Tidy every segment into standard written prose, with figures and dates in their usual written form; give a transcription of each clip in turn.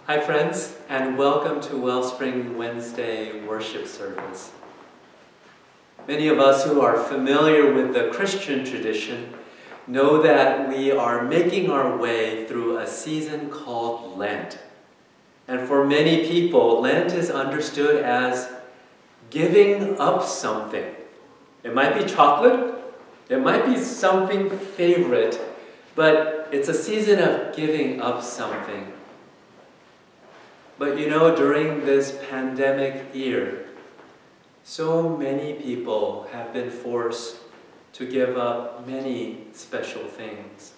Hi friends, and welcome to Wellspring Wednesday worship service. Many of us who are familiar with the Christian tradition know that we are making our way through a season called Lent. And for many people, Lent is understood as giving up something. It might be chocolate, it might be something favorite, but it's a season of giving up something. But you know, during this pandemic year, so many people have been forced to give up many special things.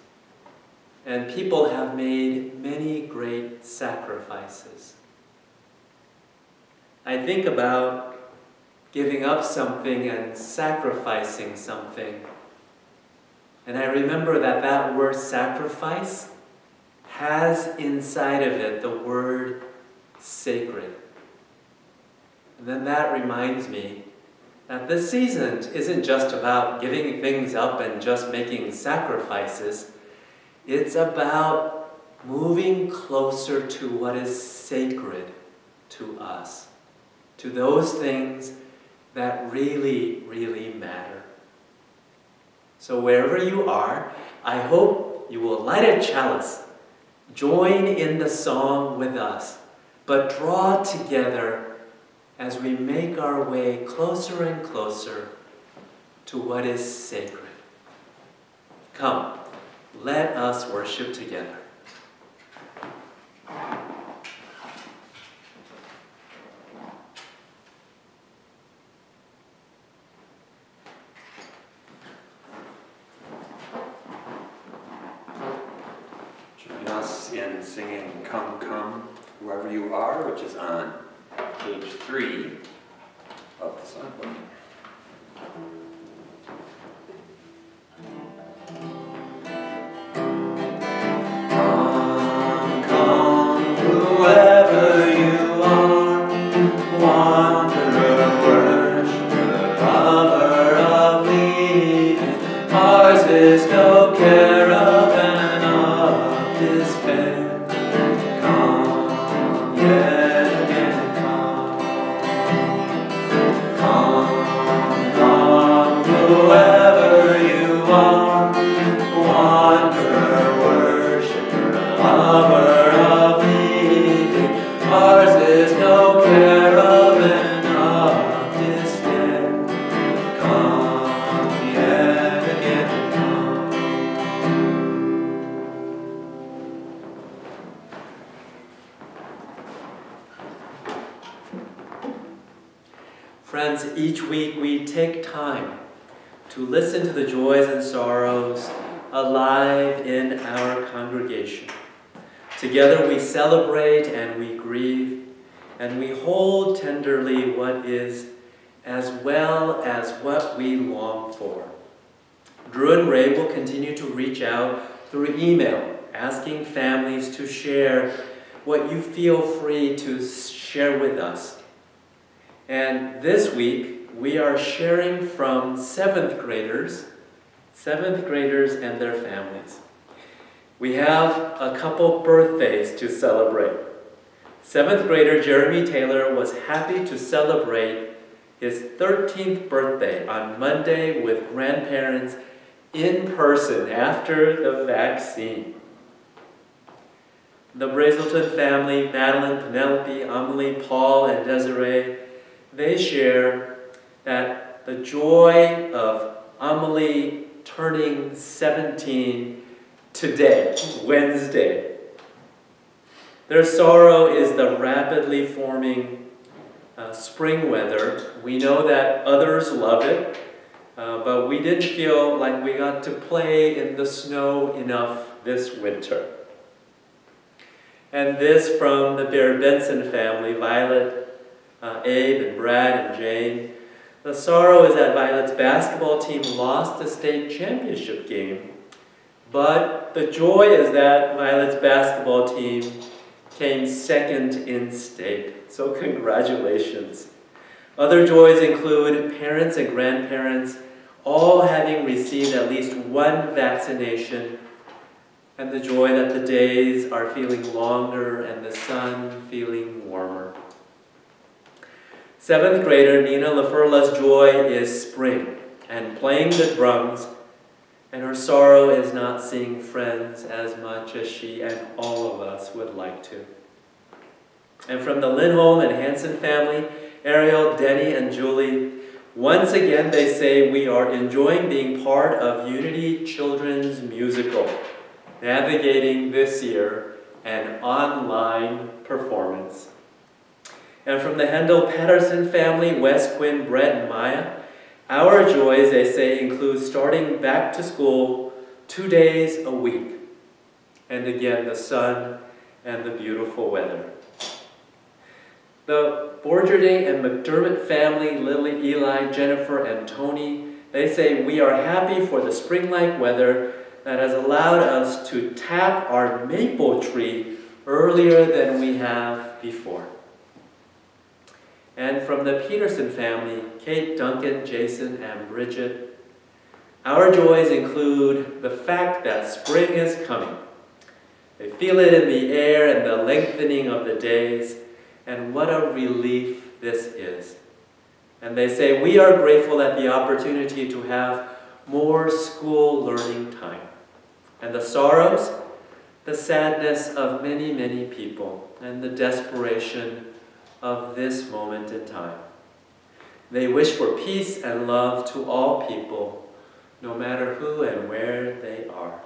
And people have made many great sacrifices. I think about giving up something and sacrificing something. And I remember that that word sacrifice has inside of it the word sacred. And then that reminds me that this season isn't just about giving things up and just making sacrifices. It's about moving closer to what is sacred to us, to those things that really, really matter. So wherever you are, I hope you will light a chalice, join in the song with us, but draw together as we make our way closer and closer to what is sacred. Come, let us worship together. Join us in singing Come, Come, Wherever You Are, which is on page 3 of the Songbook. Come, come, whoever you are, wanderer, worshiper, lover of leaving, ours is no caravan of despair. Come, yet again, come, whoever you are, wanderer, worshiper, lover of leaving, ours is no caravan of despair. Come, yet again, come. Friends, each week we take time to listen to the joys and sorrows alive in our congregation. Together we celebrate and we grieve, and we hold tenderly what is as well as what we long for. Drew and Ray will continue to reach out through email, asking families to share what you feel free to share with us. And this week, we are sharing from 7th graders and their families. We have a couple birthdays to celebrate. 7th grader Jeremy Taylor was happy to celebrate his 13th birthday on Monday with grandparents in person after the vaccine. The Brazelton family, Madeline, Penelope, Amelie, Paul, and Desiree, they share that the joy of Amelie turning 17 today, Wednesday. Their sorrow is the rapidly forming spring weather. We know that others love it, but we didn't feel like we got to play in the snow enough this winter. And this from the Bear Benson family, Violet, Abe, and Brad, and Jane. The sorrow is that Violet's basketball team lost the state championship game, but the joy is that Violet's basketball team came second in state. So congratulations. Other joys include parents and grandparents all having received at least one vaccination, and the joy that the days are feeling longer and the sun feeling warmer. 7th grader Nina Lafurla's joy is spring and playing the drums, and her sorrow is not seeing friends as much as she and all of us would like to. And from the Lindholm and Hansen family, Ariel, Denny, and Julie, once again they say we are enjoying being part of Unity Children's Musical, navigating this year an online performance. And from the Hendel-Patterson family, Wes, Quinn, Brett, and Maya, our joys, they say, include starting back to school 2 days a week. And again, the sun and the beautiful weather. The Borgerding and McDermott family, Lily, Eli, Jennifer, and Tony, they say, we are happy for the spring-like weather that has allowed us to tap our maple tree earlier than we have before. And from the Peterson family, Kate, Duncan, Jason, and Bridget, our joys include the fact that spring is coming. They feel it in the air and the lengthening of the days, and what a relief this is. And they say, we are grateful at the opportunity to have more school learning time. And the sorrows, the sadness of many, many people, and the desperation of this moment in time. They wish for peace and love to all people, no matter who and where they are.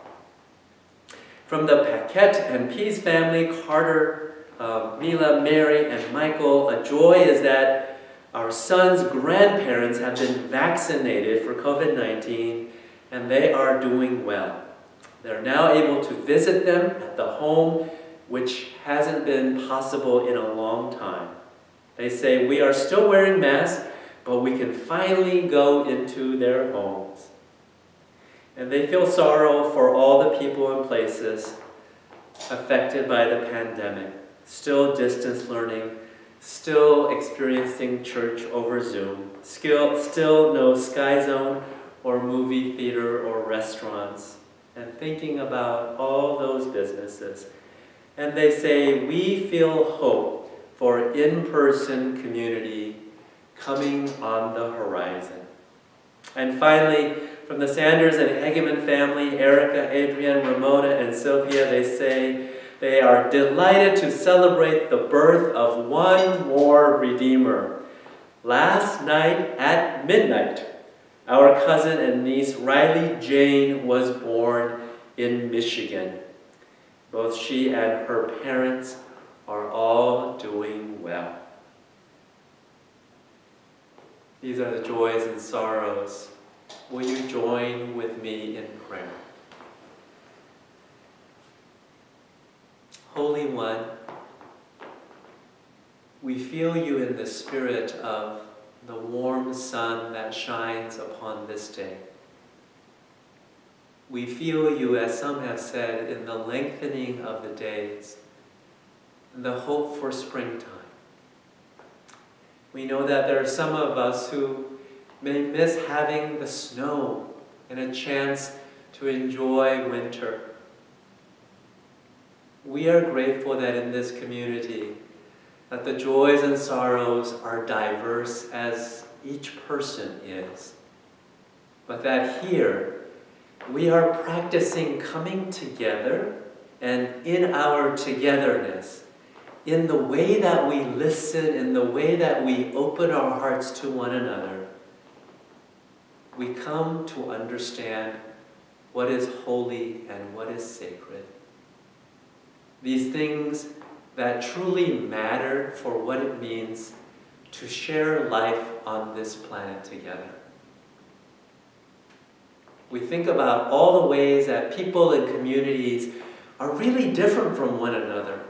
From the Paquette and Pease family, Carter, Mila, Mary, and Michael, a joy is that our son's grandparents have been vaccinated for COVID-19, and they are doing well. They're now able to visit them at the home, which hasn't been possible in a long time. They say, we are still wearing masks, but we can finally go into their homes. And they feel sorrow for all the people and places affected by the pandemic, still distance learning, still experiencing church over Zoom, still no Sky Zone or movie theater or restaurants, and thinking about all those businesses. And they say, we feel hope for in-person community coming on the horizon. And finally, from the Sanders and Hegeman family, Erica, Adrienne, Ramona, and Sylvia, they say they are delighted to celebrate the birth of one more Redeemer. Last night at midnight, our cousin and niece Riley Jane was born in Michigan. Both she and her parents are all doing well. These are the joys and sorrows. Will you join with me in prayer? Holy One, we feel you in the spirit of the warm sun that shines upon this day. We feel you, as some have said, in the lengthening of the days, and the hope for springtime. We know that there are some of us who may miss having the snow and a chance to enjoy winter. We are grateful that in this community, that the joys and sorrows are diverse as each person is, but that here we are practicing coming together, and in our togetherness, in the way that we listen, in the way that we open our hearts to one another, we come to understand what is holy and what is sacred. These things that truly matter for what it means to share life on this planet together. We think about all the ways that people and communities are really different from one another,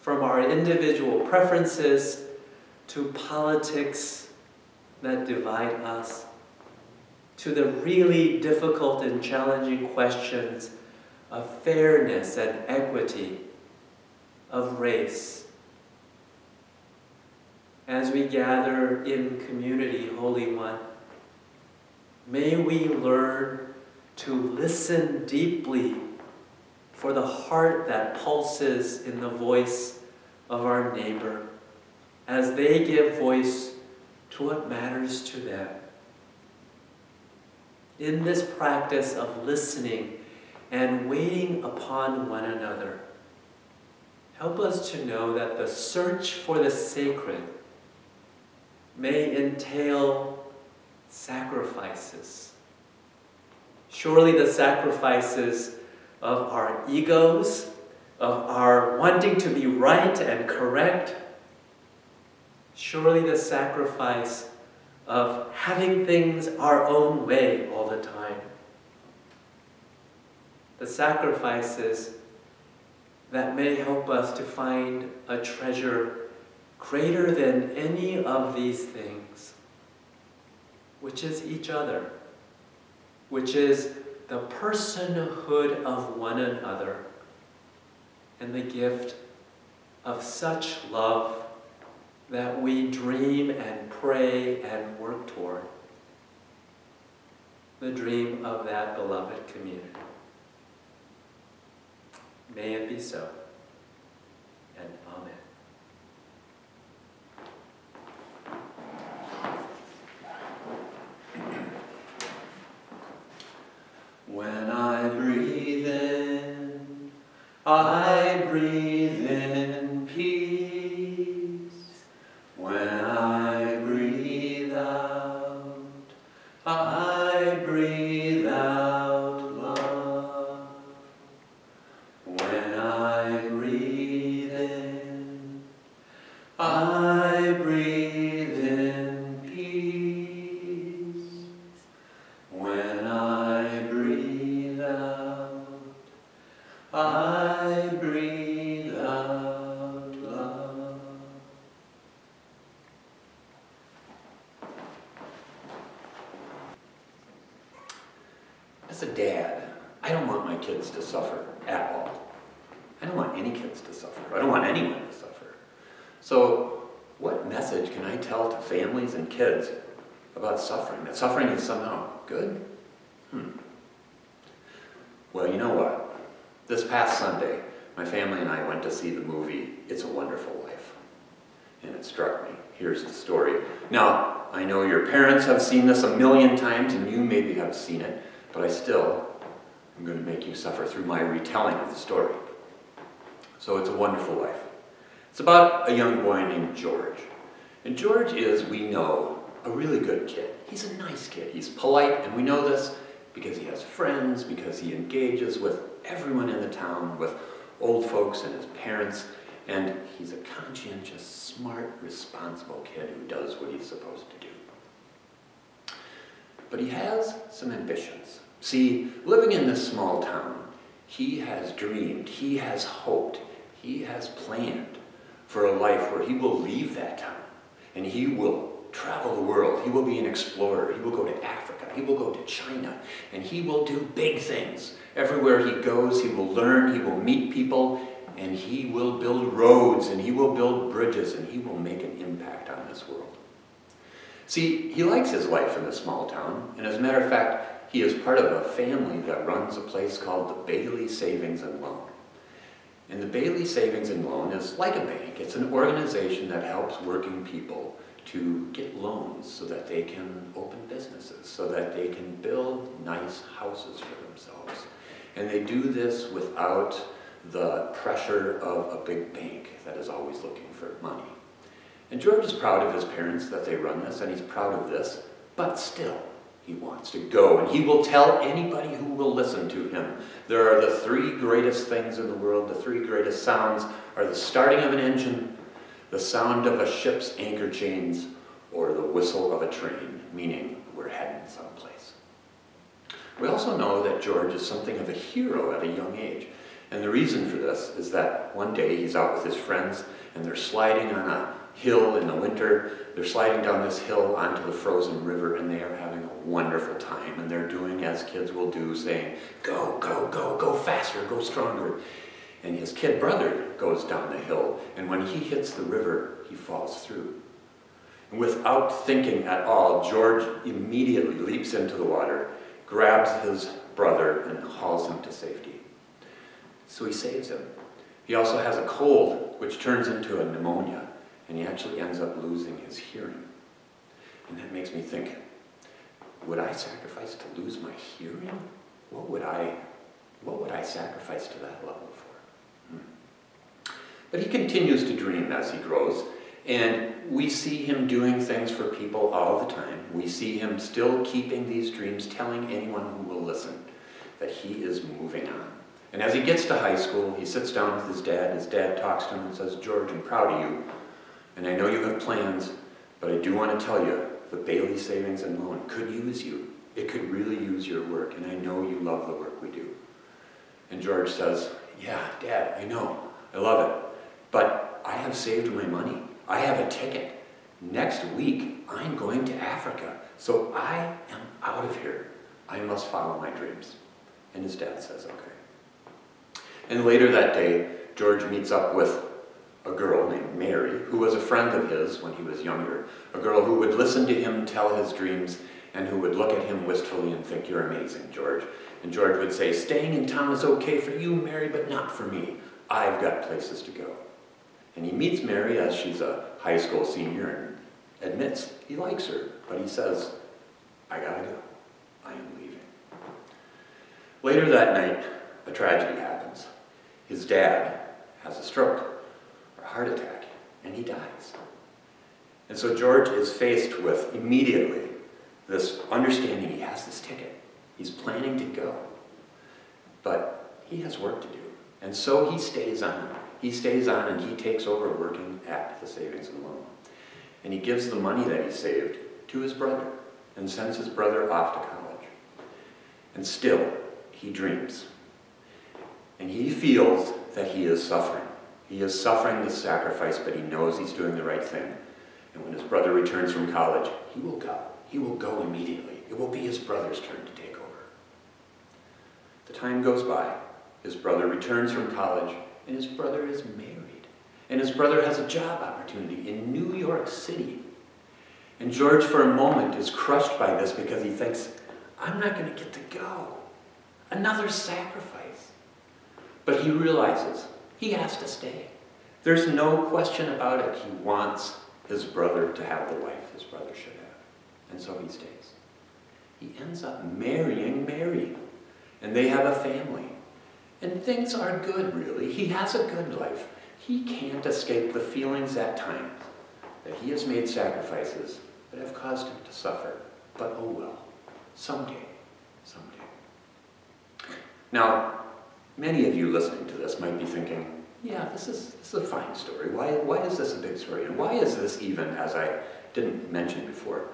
from our individual preferences to politics that divide us, to the really difficult and challenging questions of fairness and equity, of race. As we gather in community, Holy One, may we learn to listen deeply for the heart that pulses in the voice of our neighbor as they give voice to what matters to them. In this practice of listening and waiting upon one another, help us to know that the search for the sacred may entail sacrifices. Surely the sacrifices of our egos, of our wanting to be right and correct, surely the sacrifice of having things our own way all the time. The sacrifices that may help us to find a treasure greater than any of these things, which is each other, which is the personhood of one another and the gift of such love that we dream and pray and work toward. The dream of that beloved community. May it be so, and amen. When I breathe in, I breathe in peace. When I breathe out, I breathe out love. When I breathe in, I breathe in peace. When I breathe out, I breathe out love. As a dad, I don't want my kids to suffer at all. I don't want any kids to suffer. I don't want anyone to suffer. So, what message can I tell to families and kids about suffering? That suffering is somehow good? Well, you know what? This past Sunday, my family and I went to see the movie It's a Wonderful Life. And it struck me. Here's the story. Now, I know your parents have seen this a million times, and you maybe have seen it, but I'm going to make you suffer through my retelling of the story. So It's a Wonderful Life. It's about a young boy named George. And George is, we know, a really good kid. He's a nice kid. He's polite, and we know this because he has friends, because he engages with everyone in the town, with old folks and his parents, and he's a conscientious, smart, responsible kid who does what he's supposed to do. But he has some ambitions. See, living in this small town, he has dreamed, he has hoped, he has planned for a life where he will leave that town and he will travel the world. He will be an explorer. He will go to Africa. He will go to China. And he will do big things. Everywhere he goes, he will learn, he will meet people, and he will build roads, and he will build bridges, and he will make an impact on this world. See, he likes his life in this small town, and as a matter of fact, he is part of a family that runs a place called the Bailey Savings and Loan. And the Bailey Savings and Loan is like a bank. It's an organization that helps working people to get loans so that they can open businesses, so that they can build nice houses for themselves. And they do this without the pressure of a big bank that is always looking for money. And George is proud of his parents that they run this, and he's proud of this, but still, he wants to go, and he will tell anybody who will listen to him. There are the three greatest things in the world. The three greatest sounds are the starting of an engine, the sound of a ship's anchor chains, or the whistle of a train, meaning we're heading someplace. We also know that George is something of a hero at a young age. And the reason for this is that one day he's out with his friends and they're sliding on a hill in the winter. They're sliding down this hill onto the frozen river, and they are having a wonderful time. And they're doing as kids will do, saying, go, go, go, go faster, go stronger. And his kid brother goes down the hill, and when he hits the river, he falls through. And without thinking at all, George immediately leaps into the water, grabs his brother, and hauls him to safety. So he saves him. He also has a cold, which turns into a pneumonia, and he actually ends up losing his hearing. And that makes me think, would I sacrifice to lose my hearing? What would I sacrifice to that level for? But he continues to dream as he grows, and we see him doing things for people all the time. We see him still keeping these dreams, telling anyone who will listen that he is moving on. And as he gets to high school, he sits down with his dad. His dad talks to him and says, "George, I'm proud of you, and I know you have plans, but I do want to tell you, the Bailey Savings and Loan could use you. It could really use your work, and I know you love the work we do." And George says, "Yeah, Dad, I know. I love it. But I have saved my money. I have a ticket. Next week, I'm going to Africa. So I am out of here. I must follow my dreams." And his dad says, "Okay." And later that day, George meets up with a girl named Mary, who was a friend of his when he was younger, a girl who would listen to him tell his dreams and who would look at him wistfully and think, "You're amazing, George." And George would say, "Staying in town is okay for you, Mary, but not for me. I've got places to go." And he meets Mary as she's a high school senior and admits he likes her, but he says, "I gotta go. I am leaving." Later that night, a tragedy happens. His dad has a stroke, or a heart attack, and he dies. And so George is faced with immediately this understanding he has this ticket. He's planning to go, but he has work to do. And so he stays on. He stays on and he takes over working at the Savings and Loan. And he gives the money that he saved to his brother and sends his brother off to college. And still, he dreams. And he feels that he is suffering. He is suffering this sacrifice, but he knows he's doing the right thing. And when his brother returns from college, he will go. He will go immediately. It will be his brother's turn to take over. The time goes by. His brother returns from college, and his brother is married. And his brother has a job opportunity in New York City. And George, for a moment, is crushed by this because he thinks, "I'm not going to get to go. Another sacrifice." But he realizes he has to stay. There's no question about it. He wants his brother to have the life his brother should have. And so he stays. He ends up marrying Mary. And they have a family. And things are good, really. He has a good life. He can't escape the feelings at times that he has made sacrifices that have caused him to suffer. But oh well, someday. Now, many of you listening to this might be thinking, yeah, this is a fine story. Why is this a big story? And why is this even, as I didn't mention before,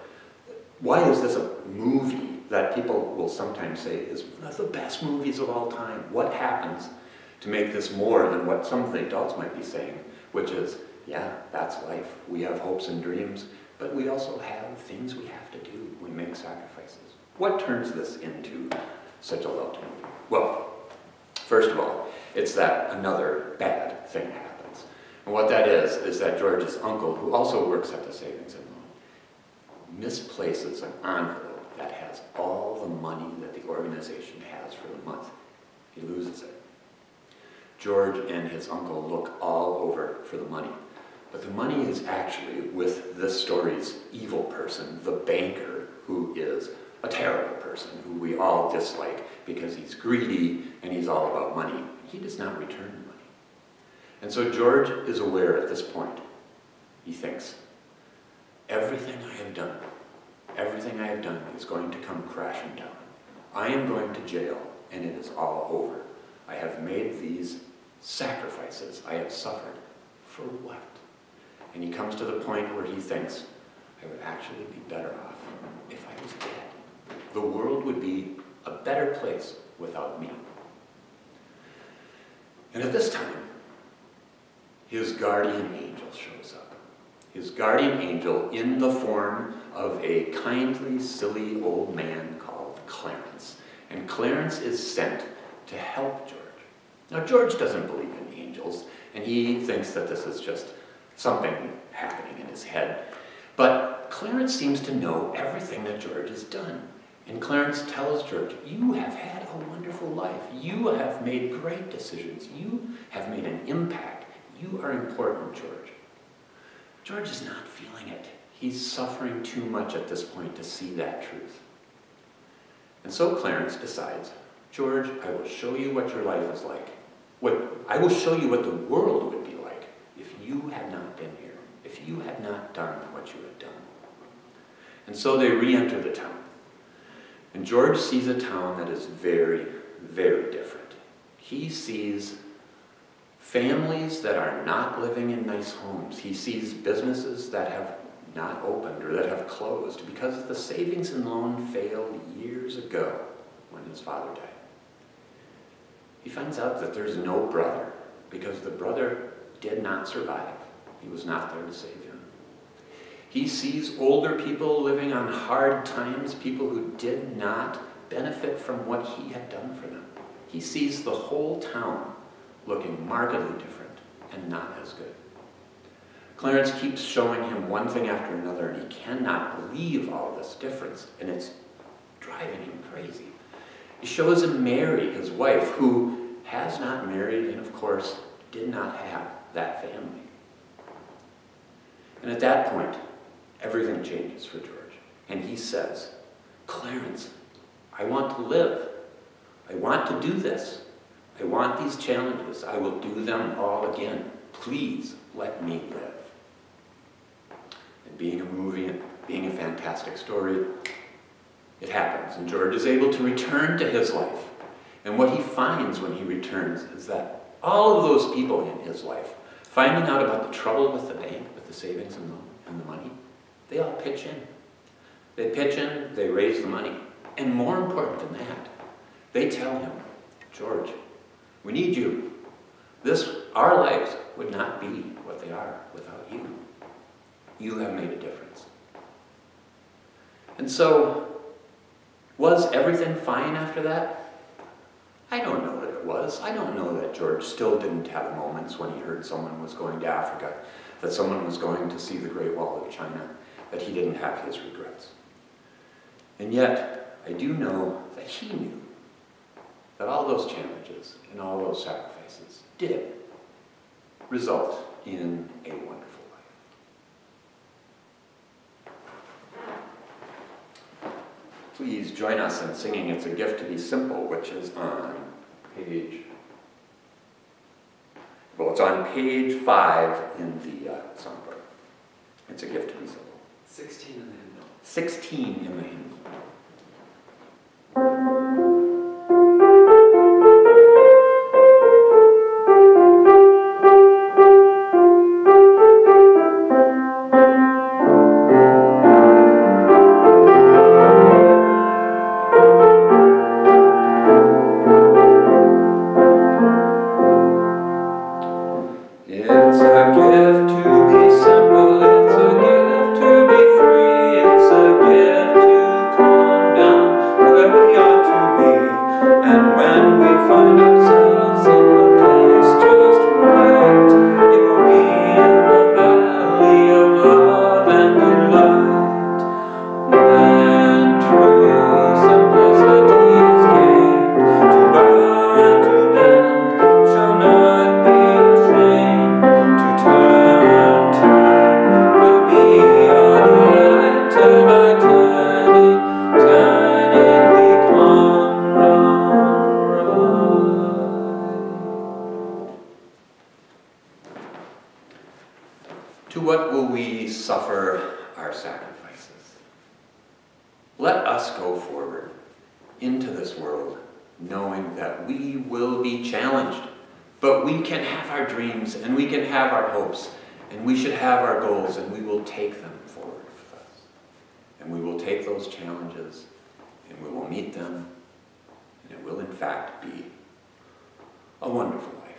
why is this a movie that people will sometimes say is one of the best movies of all time? What happens to make this more than what some of the adults might be saying, which is, yeah, that's life. We have hopes and dreams, but we also have things we have to do. We make sacrifices. What turns this into such a loved movie? Well, first of all, it's that another bad thing happens. And what that is that George's uncle, who also works at the Savings and Loan, misplaces an envelope that has all the money that the organization has for the month. He loses it. George and his uncle look all over for the money. But the money is actually with this story's evil person, the banker, who is a terrible person, who we all dislike because he's greedy and he's all about money. He does not return the money. And so George is aware at this point. He thinks, everything I have done is going to come crashing down. I am going to jail and it is all over. I have made these sacrifices. I have suffered. For what? And he comes to the point where he thinks, I would actually be better off if I was dead. The world would be a better place without me. And at this time, his guardian angel shows up. His guardian angel in the form of a kindly, silly old man called Clarence. And Clarence is sent to help George. Now, George doesn't believe in angels, and he thinks that this is just something happening in his head. But Clarence seems to know everything that George has done. And Clarence tells George, you have had a wonderful life. You have made great decisions. You have made an impact. You are important, George. George is not feeling it. He's suffering too much at this point to see that truth. And so Clarence decides, George, I will show you what your life is like. I will show you what the world would be like if you had not been here, if you had not done what you had done. And so they re-enter the town. And George sees a town that is very, very different. He sees families that are not living in nice homes. He sees businesses that have not opened or that have closed because the savings and loan failed years ago when his father died. He finds out that there's no brother because the brother did not survive. He was not there to save him. He sees older people living on hard times, people who did not benefit from what he had done for them. He sees the whole town looking markedly different and not as good. Clarence keeps showing him one thing after another, and he cannot believe all this difference, and it's driving him crazy. He shows him Mary, his wife, who has not married and, of course, did not have that family. And at that point, everything changes for George. And he says, Clarence, I want to live. I want to do this. I want these challenges. I will do them all again. Please let me live. And being a movie and being a fantastic story, it happens. And George is able to return to his life. And what he finds when he returns is that all of those people in his life, finding out about the trouble with the bank, with the savings and the money, they all pitch in. They pitch in, they raise the money. And more important than that, they tell him, George, we need you. Our lives would not be what they are without you. You have made a difference. And so, was everything fine after that? I don't know that it was. I don't know that George still didn't have moments when he heard someone was going to Africa, that someone was going to see the Great Wall of China, that he didn't have his regrets. And yet, I do know that he knew that all those challenges and all those sacrifices did result in a wonderful life. Please join us in singing It's a Gift to Be Simple, which is on page 5 in the Songbook. It's a Gift to Be Simple. 16 in the hymnal. 16 in the hymnal. To what will we suffer our sacrifices? Let us go forward into this world knowing that we will be challenged, but we can have our dreams and we can have our hopes and we should have our goals and we will take them forward with us. And we will take those challenges and we will meet them and it will in fact be a wonderful life.